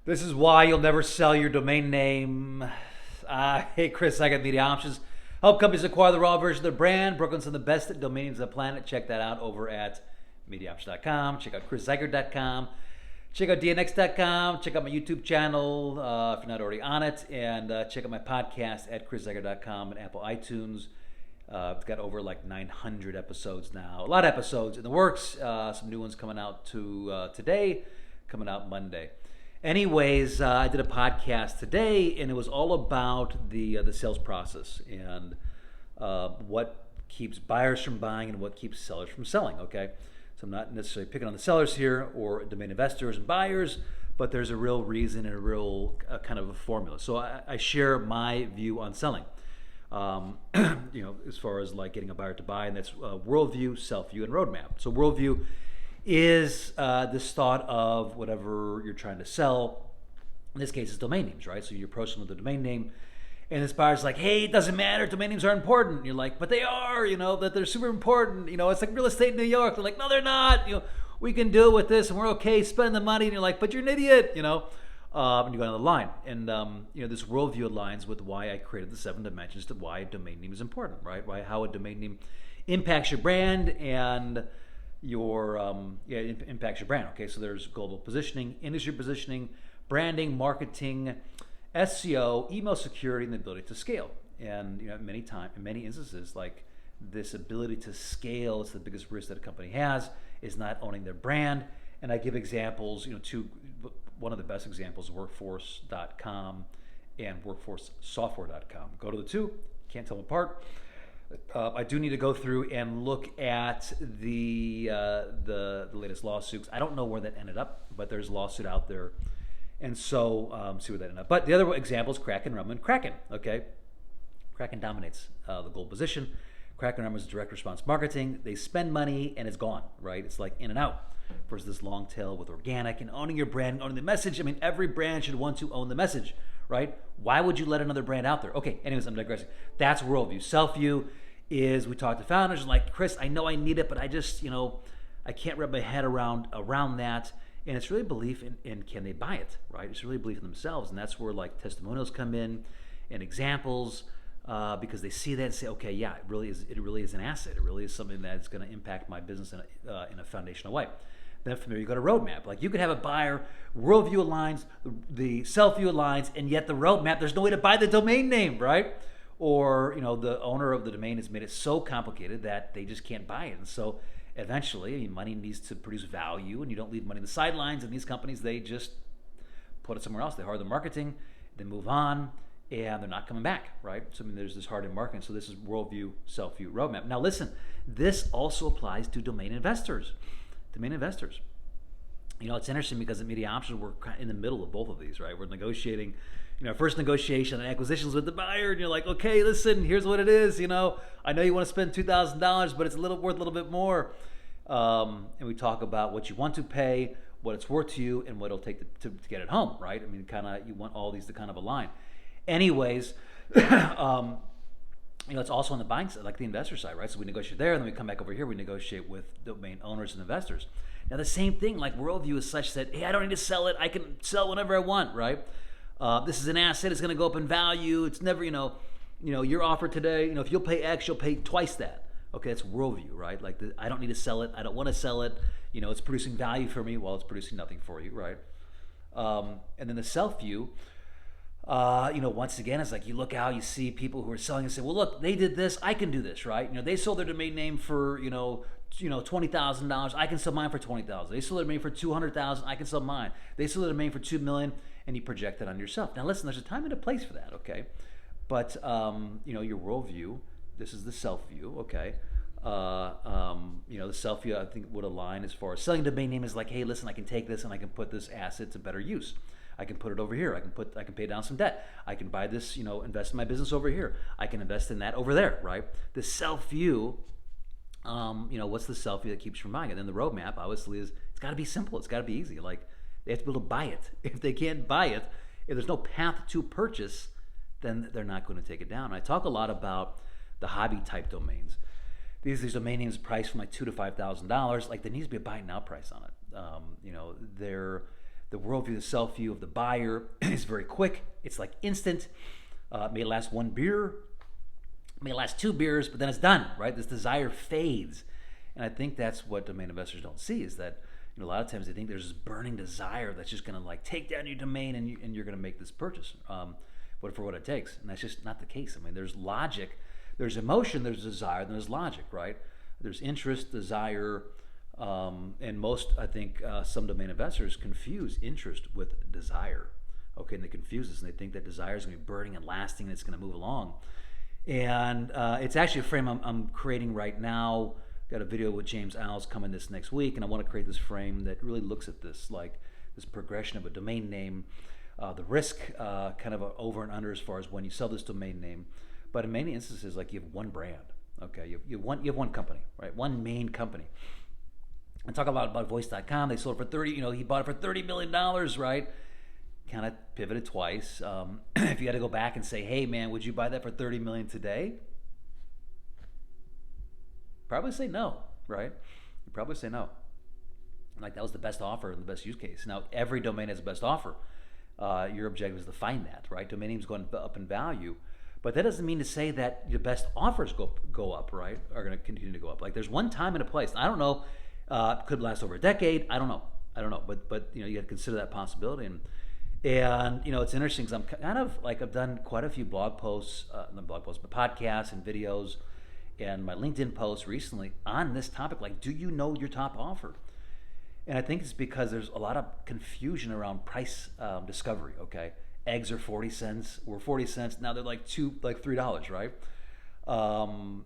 This is why you'll never sell your domain name. Hey, Chris, I got media options. Help companies acquire the raw version of their brand. Brooklyn's some of the best domain names on the planet. Check that out over at mediaoptions.com. Check out chriszuiker.com. Check out dnx.com. Check out my YouTube channel if you're not already on it. And check out my podcast at chriszuiker.com and Apple iTunes. It's got over like 900 episodes now. A lot of episodes in the works. Some new ones coming out today, coming out Monday. Anyways, I did a podcast today, and it was all about the sales process and what keeps buyers from buying and what keeps sellers from selling. Okay, so I'm not necessarily picking on the sellers here or domain investors and buyers, but there's a real reason and a real kind of a formula. So I share my view on selling. As far as like getting a buyer to buy, and that's worldview, self-view, and roadmap. So worldview is this thought of whatever you're trying to sell. In this case, it's domain names, right? So you approach them with a domain name, and this buyer's like, hey, it doesn't matter, domain names are important. And you're like, but they are, that they're super important. It's like real estate in New York. They're like, no, they're not. We can do it with this, and we're okay spending the money. And you're like, but you're an idiot, and you go down the line. And, this worldview aligns with why I created the 7 dimensions to why a domain name is important, right? How a domain name impacts your brand and impacts your brand. Okay, so there's global positioning, industry positioning, branding, marketing, SEO, email security, and the ability to scale. And in many instances, like this ability to scale is the biggest risk that a company has, is not owning their brand. And I give examples, one of the best examples is workforce.com and workforcesoftware.com. Go to the two, can't tell them apart. I do need to go through and look at the latest lawsuits. I don't know where that ended up, but there's a lawsuit out there, and so see where that ended up. But the other example is Kraken, Rumble, and Kraken. Okay, Kraken dominates the gold position. Kraken Rumble is direct response marketing. They spend money and it's gone. Right? It's like in and out. Versus this long tail with organic and owning your brand, owning the message. I mean, every brand should want to own the message, right? Why would you let another brand out there? Okay, anyways, I'm digressing. That's worldview. Self-view is, we talk to founders and like, Chris, I know I need it, but I just, I can't wrap my head around that. And it's really belief in can they buy it, right? It's really belief in themselves. And that's where like testimonials come in and examples, because they see that and say, okay, yeah, it really is an asset. It really is something that's going to impact my business in a foundational way. Then from there you go to roadmap. Like you could have a buyer, worldview aligns, the self-view aligns, and yet the roadmap, there's no way to buy the domain name, right? Or the owner of the domain has made it so complicated that they just can't buy it. And so eventually, money needs to produce value, and you don't leave money on the sidelines. And these companies, they just put it somewhere else. They hire the marketing, they move on, and they're not coming back, right? So there's this hard in marketing. So this is worldview, self-view, roadmap. Now listen, this also applies to domain investors. It's interesting because at Media Options, we're kind of in the middle of both of these, right? We're negotiating, first negotiation and acquisitions with the buyer, and you're like, okay, listen, here's what it is. I know you want to spend $2,000, but it's worth a little bit more. And we talk about what you want to pay, what it's worth to you, and what it'll take to get it home, right? You want all these to kind of align. Anyways, it's also on the buying side, like the investor side, right? So we negotiate there, and then we come back over here, we negotiate with domain owners and investors. Now the same thing, like worldview is such that, hey, I don't need to sell it. I can sell whenever I want, right? This is an asset. It's going to go up in value. It's never, your offer today, if you'll pay X, you'll pay twice that. Okay, that's worldview, right? Like I don't need to sell it. I don't want to sell it. It's producing value for me while it's producing nothing for you, right? And then the self-view, once again, it's like you look out, you see people who are selling and say, well, look, they did this, I can do this, right? They sold their domain name for, $20,000. I can sell mine for $20,000. They sold their domain for $200,000. I can sell mine. They sold their domain for $2 million, and you project that on yourself. Now, listen, there's a time and a place for that, okay? But your worldview, this is the self-view, okay? The self-view, I think, would align as far as selling a domain name is like, hey, listen, I can take this and I can put this asset to better use. I can put it over here. I can pay down some debt. I can buy this, invest in my business over here. I can invest in that over there, right? The self-view, what's the self-view that keeps you from buying it? And then the roadmap, obviously, is it's got to be simple. It's got to be easy. Like they have to be able to buy it. If they can't buy it, if there's no path to purchase, then they're not going to take it down. And I talk a lot about the hobby type domains. These domain names priced from like $2,000 to $5,000. Like there needs to be a buy now price on it. The worldview, the self-view of the buyer is very quick. It's like instant. It may last one beer, it may last two beers, but then it's done, right? This desire fades. And I think that's what domain investors don't see, is that a lot of times they think there's this burning desire that's just going to like take down your domain and you're going to make this purchase for what it takes. And that's just not the case. I mean, there's logic, there's emotion, there's desire, then there's logic, right? There's interest, desire, and most, I think, some domain investors confuse interest with desire. Okay, and they confuse this, and they think that desire is going to be burning and lasting, and it's going to move along. And it's actually a frame I'm creating right now. Got a video with James Al's coming this next week, and I want to create this frame that really looks at this, like this progression of a domain name, the risk, kind of over and under as far as when you sell this domain name. But in many instances, like you have one brand, okay, you have one company, right, one main company. And talk about Voice.com. They sold it for 30. He bought it for $30 million, right? Kind of pivoted twice. If you had to go back and say, hey man, would you buy that for $30 million today? Probably say no, right? You probably say no. Like that was the best offer and the best use case. Now every domain has a best offer. Your objective is to find that, right? Domain names going up in value, but that doesn't mean to say that your best offers go up, right? Are going to continue to go up. Like there's one time and a place. I don't know. Could last over a decade. I don't know. But you got to consider that possibility. And it's interesting because I'm kind of like I've done quite a few blog posts, not blog posts, but podcasts and videos, and my LinkedIn posts recently on this topic. Like, do you know your top offer? And I think it's because there's a lot of confusion around price discovery. Okay, eggs are 40 cents. Were 40 cents. Now they're like $3, right?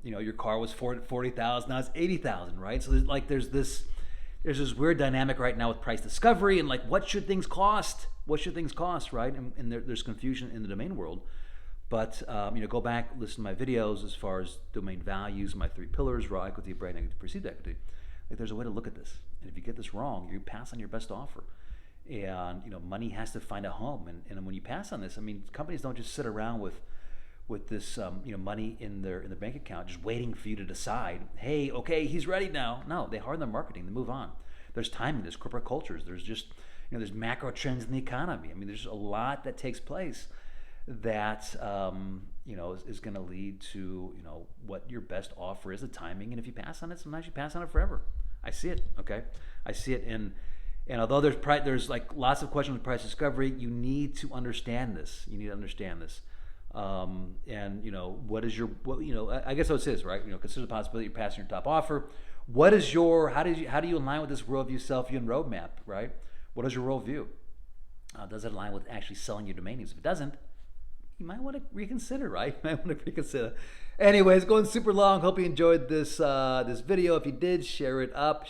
Your car was $40,000. Now it's $80,000, right? So there's this weird dynamic right now with price discovery and like what should things cost? What should things cost, right? And there's confusion in the domain world. But go back, listen to my videos as far as domain values, my 3 pillars: raw equity, brand equity, perceived equity. Like there's a way to look at this. And if you get this wrong, you pass on your best offer. And money has to find a home. And when you pass on this, I mean, companies don't just sit around with this money in their bank account just waiting for you to decide, hey, okay, he's ready now. No, they harden their marketing, they move on. There's timing, there's corporate cultures, there's just there's macro trends in the economy. I mean, there's a lot that takes place that is going to lead to what your best offer is, the timing. And if you pass on it, sometimes you pass on it forever. I see it. Okay, I see it. And although there's like lots of questions with price discovery, you need to understand this. What is your I guess what it is, right? Consider the possibility you're passing your top offer. What is how do you align with this worldview, self-view, and roadmap, right? What is your worldview? Does it align with actually selling your domain names? If it doesn't, you might want to reconsider, right? Anyways, going super long. Hope you enjoyed this video. If you did, share it up.